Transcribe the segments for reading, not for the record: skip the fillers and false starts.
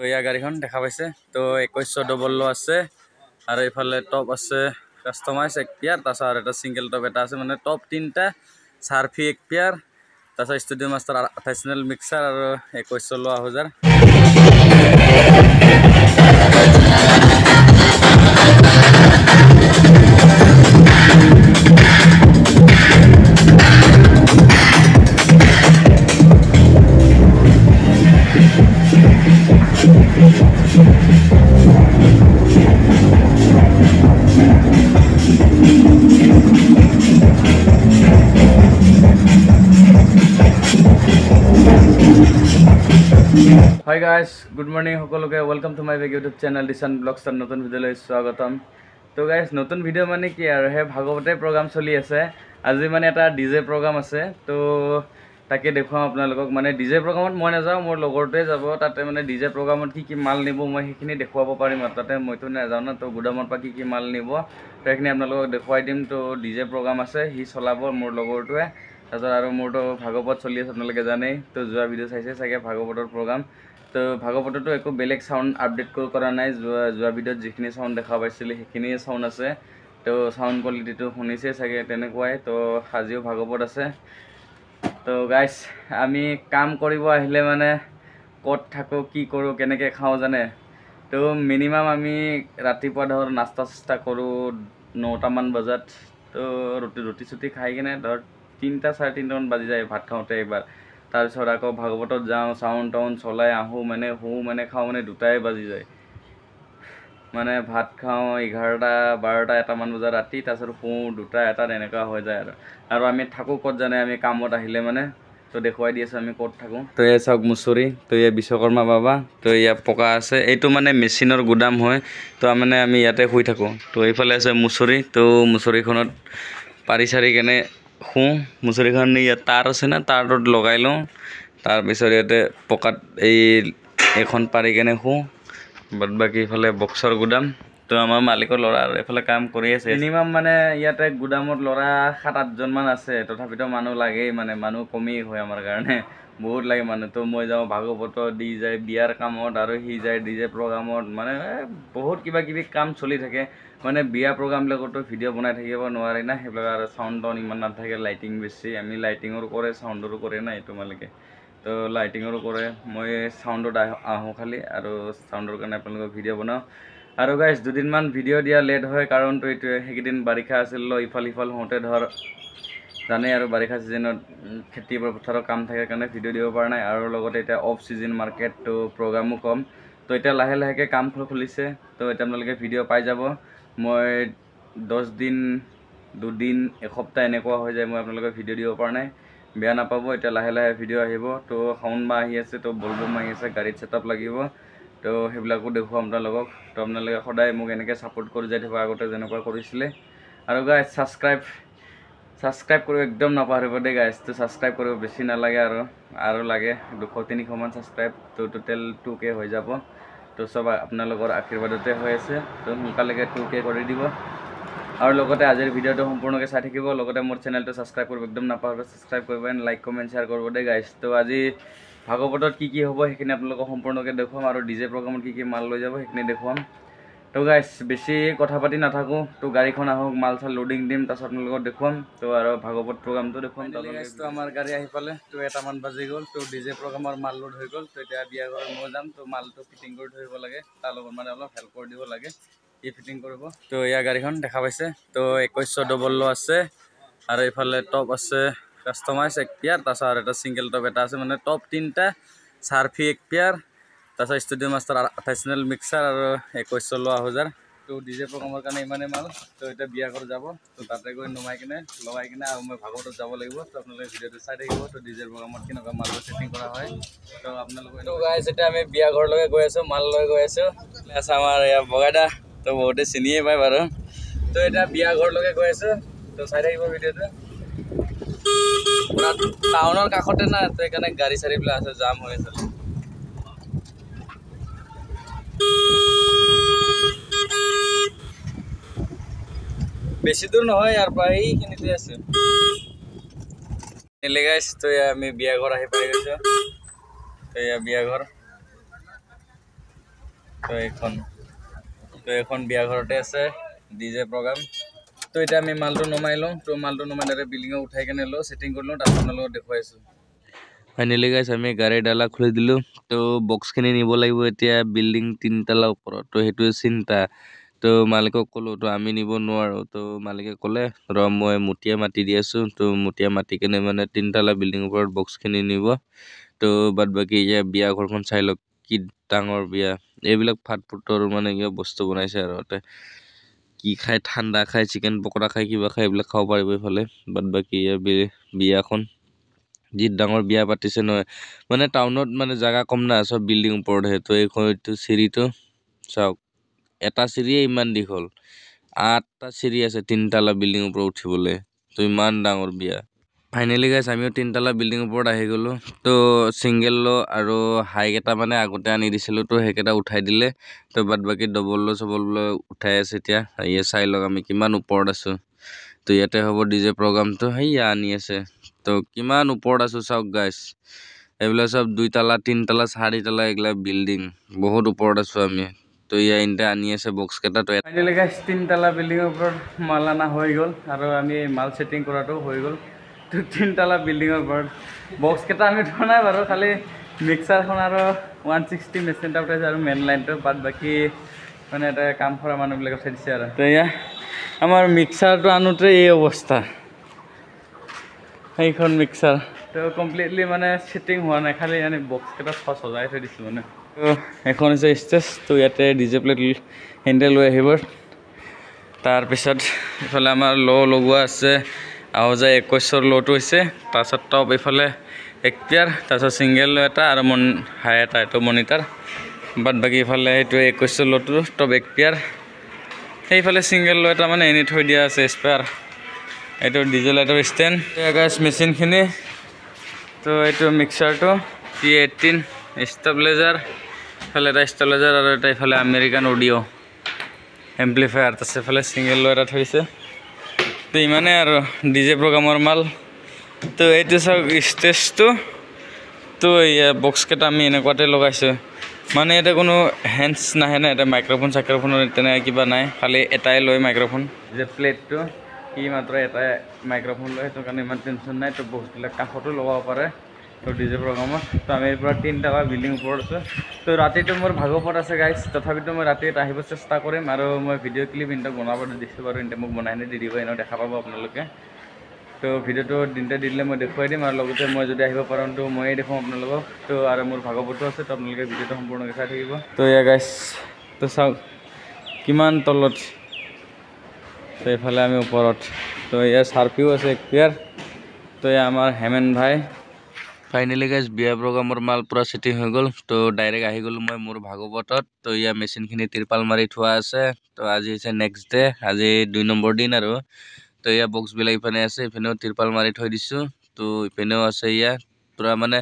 ইয়া গাড়ীখন দেখা পাইছে তো 2100 ডবল লো আছে আৰু ইফালে টপ আছে কাস্টমাইজ এক পেয়াৰ তাৰপিছত আৰু এটা সিঙ্গেল টপ এটা আছে মানে টপ তিনটা সাৰ্ফি এক পেয়াৰ তাৰপিছত ষ্টুডিও মাষ্টাৰ 28 নেল মিক্সাৰ আৰু 2100 লো 1000 Hi guys, good morning সকলোকে welcome to my YouTube channel Dishan Vlogs ৰ নতুন ভিডিঅ'লৈ স্বাগতম তো গাইস নতুন ভিডিঅ' মানে কি আৰু হে ভাগৱতে প্ৰগ্ৰাম চলি আছে আজি মানে এটা ডিজে প্ৰগ্ৰাম আছে তো তাকে দেখুৱাম আপোনালোকক মানে ডিজে প্ৰগ্ৰামত মই নাযাওঁ মোৰ লগৰটোৱে যাব তাতে মানে ডিজে প্ৰগ্ৰামত কি মাল নিব মই সেইখিনি দেখুৱাব পাৰিম তাতে মইতো নাযাওঁ না তো গুদামৰ পৰা কি মাল নিব তো সেইখিনি আপোনালোকক দেখুৱাই দিম তো ডিজে প্ৰগ্ৰাম আছে হি চলাব মোৰ লগৰটোৱে তাৰপিছত আৰু মোৰতো ভাগৱত চলি আছে আপোনালোকে জানেই তো যোৱা ভিডিঅ' চাইছে চাগে ভাগৱতৰ প্ৰগ্ৰাম তো ভাগৱততো একো বেলেগ সাউন্ড আপডেট কৰা নাই যোৱা ভিডিঅ'ত যিখিনি সাউন্ড দেখা পাইছিলে সেইখিনিয়ে সাউন্ড আছে তো সাউন্ড কোৱালিটিটো শুনিছে চাগে তেনেকুৱাই তো আজিও ভাগৱত আছে তো গাইস আমি কাম কৰিব আহিলে মানে ক'ত থাকো কি কৰো কেনেকৈ খাওঁ জানে তো মিনিমাম আমি ৰাতিপুৱা ধৰ নাস্তা চেষ্টা কৰো 9টা মান বজাত তো ৰুটি চুটি খাই কিনে ধৰ 3টা 3:30 মান বাজি যায় ভাত খাওঁতে একবাৰ তাৰপিছত আকৌ ভাগৱতত যাওঁ সাউন্ড টাউন চলাই আহোঁ মানে খাওঁ মানে 2টাই বাজি যায় মানে ভাত খাওঁ 11টা 12টা 1টা মান বজাত ৰাতি তাৰপিছত শুওঁ 2টা 1টা এনেকুৱা হৈ যায় আৰু আমি থাকোঁ ক'ত জানে আমি কামত আহিলে মানে তো দেখুৱাই দি আছোঁ আমি ক'ত থাকোঁ তো এই চাওক মুছৰি তো এই বিশ্বকৰ্মা বাবা তো ইয়াত পকা আছে এইটো মানে মেচিনৰ গুদাম হয় তো মানে আমি ইয়াতে শুই থাকোঁ তো এইফালে আছে মুছৰি তো মুছৰিখনত পাৰি চাৰি কেনে শুঁ মুছৰিখন ইয়াত তাঁৰ আছে না তাঁৰটোত লগাই লওঁ তাৰপিছত ইয়াতে পকাত এইখন পাৰি কেনে শুঁ বাদ বাকী ইফালে বক্সৰ গুদাম তো আমাৰ মালিকৰ ল'ৰা আৰু এইফালে কাম কৰি আছে মিনিমাম মানে ইয়াতে গুদামত ল'ৰা 7-8জন মান আছে তথাপিতো মানুহ লাগেই মানে মানুহ কমেই হয় আমাৰ কাৰণে বহুত লাগে মানুহ তো মই যাওঁ ভাগৱত দি যায় বিয়াৰ কামত আৰু সি যায় ডিজে প্ৰগ্ৰামত মানে বহুত কিবা কিবি কাম চলি থাকে মানে বিয়া প্ৰগ্ৰামবিলাকতো ভিডিঅ' বনাই থাকিব নোৱাৰি না সেইবিলাক আৰু সাউন্ড টাউন ইমান নাথাকে লাইটিং বেছি আমি লাইটিঙৰো কৰে সাউন্ডৰো কৰে না এইটো মালিকে তো লাইটিঙৰো কৰে মই সাউন্ডত আহোঁ খালি আৰু সাউন্ডৰ কাৰণে আপোনালোকক ভিডিঅ' বনাওঁ আৰু গাইজ দুদিনমান ভিডিঅ' দিয়া লেট হয় কাৰণটো এইটোৱে সেইকেইদিন বাৰিষা আছিল ইফাল হওঁতে ধৰ জানে আৰু বাৰিষা ছিজনত খেতি পথাৰৰ কাম থাকে কাৰণে ভিডিঅ' দিব পৰা নাই আৰু লগতে এতিয়া অফ ছিজন মাৰ্কেট তো প্ৰগ্ৰামো কম তো এতিয়া লাহে লাহেকৈ কাম খুলিছে তো এতিয়া আপোনালোকে ভিডিঅ' পাই যাব মই 10 দিন 2 দিন এসপ্তাহ এনেকুৱা হৈ যায় মই আপোনালোকক ভিডিঅ' দিব পৰা নাই বেয়া নাপাব এতিয়া লাহে লাহে ভিডিঅ' আহিব তো শাওন মাহ আহি আছে তো বলবম আহি আছে গাড়ীত ছেটআপ লাগিব তো সেইবিলাকো দেখুৱাম আপোনালোকক তো আপোনালোকে সদায় মোক এনেকৈ ছাপোৰ্ট কৰি যাই থাকিব আগতে যেনেকুৱা কৰিছিলে আৰু গাইজ ছাবস্ক্ৰাইব কৰিব একদম নাপাহৰিব দেই গাইজ তো ছাবস্ক্ৰাইব কৰিব বেছি নালাগে আৰু লাগে 200-300 মান ছাবস্ক্ৰাইব তো টোটেল 2K হৈ যাব তো চব আপোনালোকৰ আশীৰ্বাদতে হৈ আছে তো সোনকালেকে 2K কৰি দিব আৰু লগতে আজিৰ ভিডিঅ'টো সম্পূৰ্ণকৈ চাই থাকিব লগতে মোৰ চেনেলটো ছাবস্ক্ৰাইব কৰিব একদম নাপাহৰিব ছাবস্ক্ৰাইব কৰিব এণ্ড লাইক কমেণ্ট শ্বেয়াৰ কৰিব দেই গাইজ তো আজি ভাগৱতত কি হ'ব সেইখিনি আপোনালোকক সম্পূৰ্ণকৈ দেখুৱাম আৰু ডিজে প্ৰগ্ৰামত কি মাল লৈ যাব সেইখিনি দেখুৱাম তো গাইজ বেছি কথা পাতি নাথাকোঁ তো গাড়ীখন আহক মাল চাল লোডিং দিম তাৰপিছত আপোনালোকক দেখুৱাম তো আৰু ভাগৱত প্ৰগ্ৰামটো দেখুৱাম তো আমাৰ গাড়ী আহি পালে তো 1টা মান বাজি গ'ল তো ডিজে প্ৰগ্ৰামৰ মাল লোড হৈ গ'ল তো এতিয়া বিয়া ঘৰত মই যাম তো মালটো ফিটিং কৰি থৈ লাগে তাৰ লগত মানে অলপ হেল্প কৰি দিব লাগে ফিটিং কৰিব তো ইয়া গাড়ীখন দেখা পাইছে তো 2100 ডবল লো আছে আৰু ইফালে টপ আছে কাস্টমাইজ এক পেয়াৰ তাৰপিছত আৰু এটা সিঙ্গেল টপ এটা আছে মানে টপ তিনটা সাৰ্ফি এক পেয়াৰ তাৰপিছত ষ্টুডিও মাষ্টাৰ 28 নেল মিক্সাৰ আৰু 2100 লো 1000 তো ডিজে প্ৰগ্ৰামৰ কাৰণে ইমানেই মাল তো এতিয়া বিয়া ঘৰ যাব তো তাতে গৈ নমাই কিনে লগাই কিনে আৰু মই ভাগৱতত যাব লাগিব তো আপোনালোকে ভিডিঅ'টো চাই থাকিব তো ডিজে প্ৰগ্ৰামত কেনেকুৱা মালটো ছেটিং কৰা হয় তো আপোনালোকে তো গাইজ এতিয়া আমি বিয়া ঘৰলৈকে গৈ আছোঁ মাল লৈ গৈ আছোঁ প্লাছ আমাৰ এয়া বগাইদা তো বহুতে চিনিয়ে পায় বাৰু তো এতিয়া বিয়া ঘৰলৈকে গৈ আছোঁ তো চাই থাকিব ভিডিঅ'টো টাউনৰ কাষতে না তো সেইকাৰণে গাড়ী চাড়ীবিলাক আছে জাম হৈ আছে বেছি দূৰ নহয় ইয়াৰ পৰা এইখিনিতে আছে গাইজ তো আমি বিয়া ঘৰ আহি পাই গৈছোঁ তো এয়া বিয়া ঘৰ তো এখন বিয়া ঘৰতে আছে ডিজে প্ৰগ্ৰাম তো এতিয়া আমি মালটো নমাই লওঁ তো মালটো নমাই ডাইৰেক্ট বিল্ডিঙত উঠাই কেনে লওঁ ছেটিং কৰি লওঁ তাৰপিছত আপোনালোকক দেখুৱাইছোঁ ফাইনেলি গাইছ আমি গাড়ীৰ ডালা খুলি দিলোঁ তো বক্সখিনি নিব লাগিব এতিয়া বিল্ডিং 3 তালা ওপৰত তো সেইটোৱে চিন্তা তো মালিকক ক'লোঁ তো আমি নিব নোৱাৰোঁ তো মালিকে ক'লে ৰ মই মুঠিয়া মাতি দি আছোঁ তো মুঠিয়া মাতি কেনে মানে 3 তালা বিল্ডিং ওপৰত বক্সখিনি নিব তো বাদ বাকী এতিয়া বিয়া ঘৰখন চাই লওক কি ডাঙৰ বিয়া এইবিলাক ফাট ফুটৰ মানে কিবা বস্তু বনাইছে আৰু কি খাই ঠাণ্ডা খাই চিকেন পকৰা খাই কিবা খাই এইবিলাক খাব পাৰিব এইফালে বাদ বাকী বিয়াখন যি ডাঙৰ বিয়া পাতিছে নহয় মানে টাউনত মানে জাগা কম না সব বিল্ডিং ওপৰত হে তো এইটো চিৰিটো চাওক এটা চিৰিয়ে ইমান দীঘল 8টা চিৰি আছে 3 তালা বিল্ডিং ওপৰত উঠিবলৈ তো ইমান ডাঙৰ বিয়া ফাইনেলি গাইছ আমিও 3 তালা বিল্ডিং ওপৰত আহি গ'লোঁ তো ছিংগেল ল' আৰু হাইক এটা মানে আগতে আনি দিছিলোঁ তো সেইকেইটা উঠাই দিলে তো বাদ বাকী ডবল ল' চবল ল' উঠাই আছে এতিয়া ইয়ে চাই লওক আমি কিমান ওপৰত আছোঁ তো ইয়াতে হ'ব ডিজে প্ৰগ্ৰামটো সেয়া আনি আছে তো কিমান ওপৰত আছোঁ চাওক গাইছ এইবিলাক সব 2 তালা 3 তালা 4 তালা এইগিলা বিল্ডিং বহুত ওপৰত আছোঁ আমি তো ইয়া ইনতে আনি আছে বক্স কেইটা তো ফাইনেলি গাইছ 3 তালা বিল্ডিঙৰ ওপৰত মাল আনা হৈ গ'ল আৰু আমি মাল ছেটিং কৰাটো হৈ গ'ল তো 3 তালা বিল্ডিঙৰ ওপৰত বক্স কেইটা আমি ধৰা নাই বাৰু খালি মিক্সাৰখন আৰু 160 মেচিনটা উঠাইছে আৰু মেইন লাইনটো বাদ বাকী মানে এটা কাম কৰা মানুহবিলাকে উঠাই দিছে আৰু তো এয়া আমাৰ মিক্সাৰটো আনোতে এই অৱস্থা সেইখন মিক্সাৰ তো কমপ্লিটলি মানে ছেটিং হোৱা নাই খালি মানে বক্স কেইটা সজাই থৈ দিছোঁ মানে তো এখন হৈছে ষ্টেজ তো ইয়াতে ডিজে প্লেট হেণ্ডেল লৈ আহিব তাৰপিছত ইফালে আমাৰ ল' লগোৱা আছে আহোজা 21ৰ ল'টো হৈছে তাৰপিছত টপ এইফালে 1 পেয়াৰ তাৰপিছত ছিংগেল ল' এটা আৰু হাই এটা এইটো মনিটাৰ বাদ বাকী ইফালে এইটো 21ৰ ল'টো টপ 1 পেয়াৰ সেইফালে ছিংগেল ল' এটা মানে এনে থৈ দিয়া আছে স্পেয়াৰ এইটো ডিজে লাইটৰ ষ্টেণ্ড গাইছ মেচিনখিনি তো এইটো মিক্সাৰটো T18 ষ্টেবিলাইজাৰ ইফালে এটা ষ্টেবিলাইজাৰ আৰু এটা ইফালে আমেৰিকান অডিঅ' এম্প্লিফায়াৰ তাৰপিছত ইফালে ছিংগেল ল' এটা থৈছে তো ইমানেই আৰু ডিজে প্ৰগ্ৰামৰ মাল তো এইটো চাওক ষ্টেজটো তো এয়া বক্স কেইটা আমি এনেকুৱাতে লগাইছোঁ মানে এটা কোনো হেণ্ডছ নাহে না এটা মাইক্ৰফোন চাইক্ৰফোনৰ তেনেকৈ কিবা নাই খালি এটাই লয় মাইক্ৰফোন যে প্লেটটো কি মাত্ৰ এটাই মাইক্ৰফোন লয় সেইটো কাৰণে ইমান টেনশ্যন নাই তো বক্সবিলাক কাষতো লগাব পাৰে তো ডিজে প্ৰগ্ৰামত তো আমি পৰা 3 তালা বিল্ডিং ওপৰত আছোঁ তো ৰাতিটো মোৰ ভাগৱত আছে গাইছ তথাপিতো মই ৰাতি আহিব চেষ্টা কৰিম আৰু মই ভিডিঅ' ক্লিপ ইহঁতক বনাব দিছোঁ বাৰু ইহঁতে মোক বনাই দি দিব এনেও দেখা পাব আপোনালোকে তো ভিডিঅ'টো দিনতে দি দিলে মই দেখুৱাই দিম আৰু লগতে মই যদি আহিব পাৰোঁ তো ময়ে দেখুৱাম আপোনালোকক তো আৰু মোৰ ভাগৱতো আছে তো আপোনালোকে ভিডিঅ'টো সম্পূৰ্ণকৈ চাই থাকিব তো এয়া গাইছ তো চাওক কিমান তলত তো এইফালে আমি ওপৰত তো এয়া চাৰ্পিও আছে 1 পেয়াৰ তো এয়া আমাৰ হেমেন ভাই ফাইনেলি গাইছ বিয়া প্ৰগ্ৰামৰ মাল পুৰা ছেটিং হৈ গ'ল তো ডাইৰেক্ট আহি গ'লোঁ মই মোৰ ভাগৱতত তো ইয়া মেচিনখিনি তিৰপাল মাৰি থোৱা আছে তো আজি হৈছে নেক্সট ডে আজি 2 নম্বৰ দিন আৰু তো ইয়া বক্সবিলাক ইফালে আছে ইফালেও তিৰপাল মাৰি থৈ দিছোঁ তো ইফালেও আছে ইয়া পুৰা মানে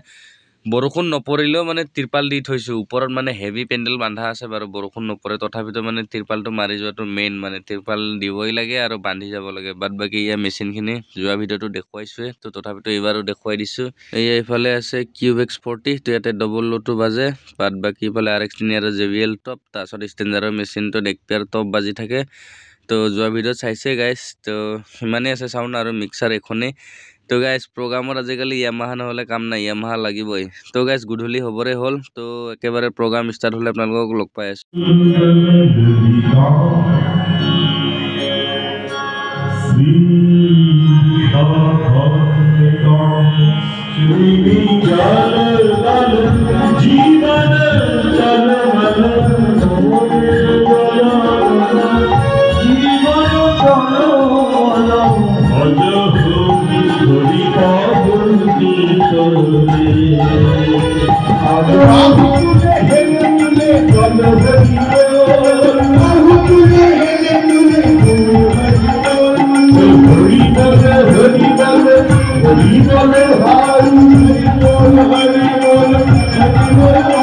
বৰষুণ নপৰিলেও মানে তিৰপাল দি থৈছোঁ ওপৰত মানে হেভি পেণ্ডেল বান্ধা আছে বাৰু বৰষুণ নপৰে তথাপিতো মানে তিৰপালটো মাৰি যোৱাটো মেইন মানে তিৰপাল দিবই লাগে আৰু বান্ধি যাব লাগে বাদ বাকী ইয়া মেচিনখিনি যোৱা ভিডিঅ'টো দেখুৱাইছোৱে তো তথাপিতো এইবাৰো দেখুৱাই দিছোঁ এয়া ইফালে আছে কিউবেক্স 40 তো ইয়াতে ডবল ল'টো বাজে বাদ বাকী ইফালে RX লিনিয়াৰ JBL টপ তাৰপিছত ষ্টেণ্ডাৰৰ মেচিনটো 1 পেয়াৰ টপ বাজি থাকে তো যোৱা ভিডিঅ'ত চাইছে গাইছ তো সিমানেই আছে চাউণ্ড আৰু মিক্সাৰ এখনেই তো গাইছ প্ৰগ্ৰামত আজিকালি ইয়ামাহা নহ'লে কাম নাই ইয়ামাহা লাগিবই তো গাইছ গধূলি হ'বৰে হ'ল তো একেবাৰে প্ৰগ্ৰাম ষ্টাৰ্ট হ'লে আপোনালোকক লগ পাই আছোঁ Hare Hare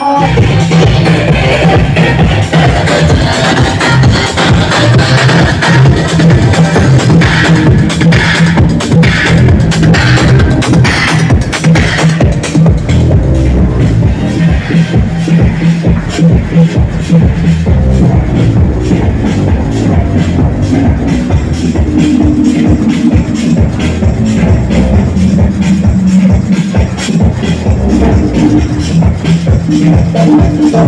তো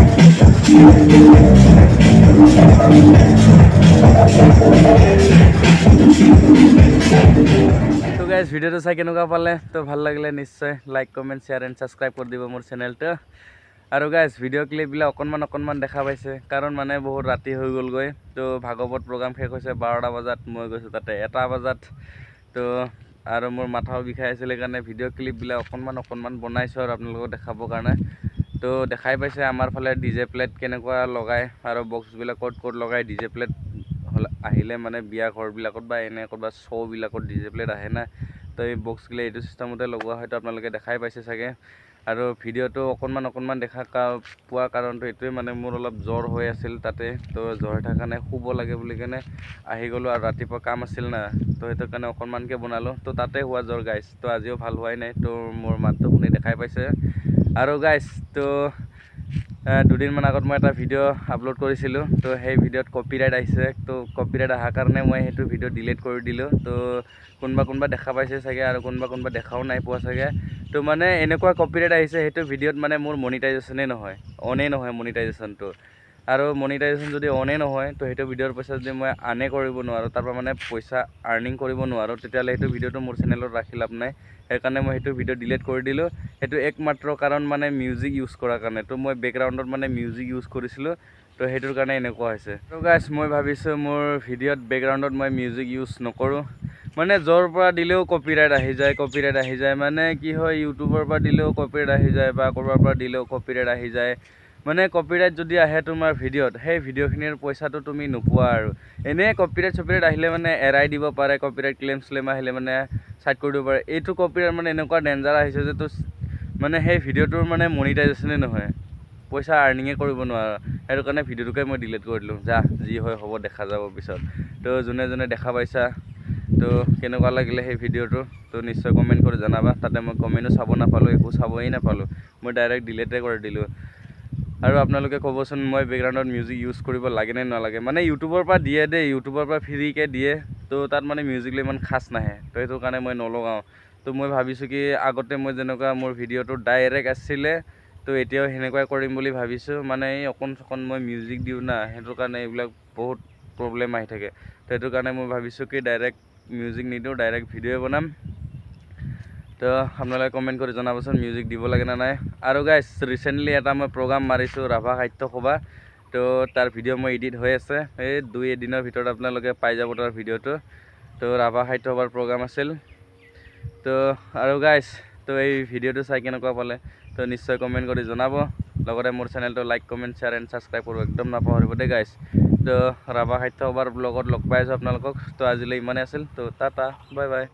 গাইজ ভিডিওটো চাই কেনেকুৱা পালে তো ভাল লাগিলে নিশ্চয় like comment share and subscribe কৰি দিব মোৰ চেনেলটো আৰু গাইজ ভিডিঅ' ক্লিপবিলাক অকণমান দেখা পাইছে কাৰণ মানে বহুত ৰাতি হৈ গ'লগৈ তো ভাগৱত প্ৰগ্ৰাম শেষ হৈছে 12টা বজাত মই গৈছোঁ তাতে 1টা বজাত তো আৰু মোৰ মাথাও বিষাই আছিলে কাৰণে ভিডিঅ' ক্লিপবিলাক অকণমান বনাইছোঁ আৰু আপোনালোকক দেখাবৰ কাৰণে তো দেখাই পাইছে আমাৰ ফালে ডিজে প্লেট কেনেকুৱা লগায় আৰু বক্সবিলাক ক'ত লগায় ডিজে প্লেট আহিলে মানে বিয়া ঘৰবিলাকত বা এনে ক'ৰবাত শ্ব'বিলাকত ডিজে প্লেট আহে না তো এই বক্সগিলা এইটো চিষ্টেমতে লগোৱা হয়তো আপোনালোকে দেখাই পাইছে চাগে আৰু ভিডিঅ'টো অকণমান দেখা পোৱা কাৰণটো এইটোৱে মানে মোৰ অলপ জ্বৰ হৈ আছিল তাতে তো জ্বৰ থকাৰ কাৰণে শুব লাগে বুলি কেনে আহি গ'লোঁ আৰু ৰাতিপুৱা কাম আছিল না তো সেইটো কাৰণে অকণমানকৈ বনালোঁ তো তাতে হোৱা জ্বৰ গাইজ তো আজিও ভাল হোৱাই নাই তো মোৰ মাতটো শুনি দেখাই পাইছে আৰু গাইজ তো দুদিনমান আগত মই এটা ভিডিঅ' আপলোড কৰিছিলোঁ তো সেই ভিডিঅ'ত কপিৰাইট আহিছে তো কপিৰাইট অহাৰ কাৰণে মই সেইটো ভিডিঅ' ডিলিট কৰি দিলোঁ তো কোনোবা দেখা পাইছে চাগে আৰু কোনোবা দেখাও নাই পোৱা চাগে তো মানে এনেকুৱা কপিৰাইট আহিছে সেইটো ভিডিঅ'ত মানে মোৰ মনিটাইজেশ্যনেই নহয় অনেই নহয় মনিটাইজেশ্যনটো আৰু মনিটাইজেশ্যন যদি অনেই নহয় তো সেইটো ভিডিঅ'ৰ পইচা যদি মই আনে কৰিব নোৱাৰোঁ তাৰপৰা মানে পইচা আৰ্নিং কৰিব নোৱাৰোঁ তেতিয়াহ'লে সেইটো ভিডিঅ'টো মোৰ চেনেলত ৰাখি লাভ নাই সেইকাৰণে মই সেইটো ভিডিঅ' ডিলিট কৰি দিলোঁ সেইটো একমাত্ৰ কাৰণ মানে মিউজিক ইউজ কৰাৰ কাৰণে তো মই বেকগ্ৰাউণ্ডত মানে মিউজিক ইউজ কৰিছিলোঁ তো সেইটোৰ কাৰণে এনেকুৱা হৈছে তো গাইজ মই ভাবিছোঁ মোৰ ভিডিঅ'ত বেকগ্ৰাউণ্ডত মই মিউজিক ইউজ নকৰোঁ মানে য'ৰ পৰা দিলেও কপিৰাইট আহি যায় মানে কি হয় ইউটিউবৰ পৰা দিলেও কপিৰাইট আহি যায় বা ক'ৰবাৰ পৰা দিলেও কপিৰাইট আহি যায় মানে কপিৰাইট যদি আহে তোমাৰ ভিডিঅ'ত সেই ভিডিঅ'খিনিৰ পইচাটো তুমি নোপোৱা আৰু এনেই কপিৰাইট আহিলে মানে এৰাই দিব পাৰে কপিৰাইট ক্লেইম আহিলে মানে চাইড কৰি দিব পাৰে এইটো কপিৰাইট মানে এনেকুৱা ডেঞ্জাৰ আহিছে যে তো মানে সেই ভিডিঅ'টোৰ মানে মনিটাইজেশ্যনেই নহয় পইচা আৰ্নিঙে কৰিব নোৱাৰা সেইটো কাৰণে ভিডিঅ'টোকে মই ডিলিট কৰি দিলোঁ যা যি হয় হ'ব দেখা যাব পিছত তো যোনে দেখা পাইছা তো কেনেকুৱা লাগিলে সেই ভিডিঅ'টো তো নিশ্চয় কমেণ্ট কৰি জনাবা তাতে মই কমেণ্টো চাব নাপালোঁ একো চাবই নাপালোঁ মই ডাইৰেক্ট ডিলিটে কৰি দিলোঁ আৰু আপোনালোকে ক'বচোন মই বেকগ্ৰাউণ্ডত মিউজিক ইউজ কৰিব লাগে নে নালাগে মানে ইউটিউবৰ পৰা দিয়ে দেই ইউটিউবৰ পৰা ফ্ৰীকৈ দিয়ে তো তাত মানে মিউজিকলৈ ইমান খাচ নাহে তো সেইটো কাৰণে মই নলগাওঁ তো মই ভাবিছোঁ কি আগতে মই যেনেকুৱা মোৰ ভিডিঅ'টো ডাইৰেক্ট আছিলে তো এতিয়াও সেনেকুৱাই কৰিম বুলি ভাবিছোঁ মানে এই অকণ মই মিউজিক দিওঁ না সেইটো কাৰণে এইবিলাক বহুত প্ৰব্লেম আহি থাকে তো সেইটো কাৰণে মই ভাবিছোঁ কি ডাইৰেক্ট মিউজিক নিদিওঁ ডাইৰেক্ট ভিডিঅ'ই বনাম তো আপোনালোকে কমেণ্ট কৰি জনাবচোন মিউজিক দিব লাগে না নাই আৰু গাইজ ৰিচেণ্টলি এটা মই প্ৰগ্ৰাম মাৰিছোঁ ৰাভা সাহিত্য সভা তো তাৰ ভিডিঅ' মই এডিট হৈ আছে এই 2 দিনৰ ভিতৰত আপোনালোকে পাই যাব তাৰ ভিডিঅ'টো তো ৰাভা সাহিত্য সভাৰ প্ৰগ্ৰাম আছিল তো আৰু গাইজ তো এই ভিডিঅ'টো চাই কেনেকুৱা পালে তো নিশ্চয় কমেণ্ট কৰি জনাব লগতে মোৰ চেনেলটো like comment share and subscribe কৰিব একদম নাপাহৰিব দেই গাইজ তো ৰাভা সাহিত্য সভাৰ ব্লগত লগ পাই আছোঁ আপোনালোকক তো আজিলৈ ইমানেই আছিল তো টাটা বাই বাই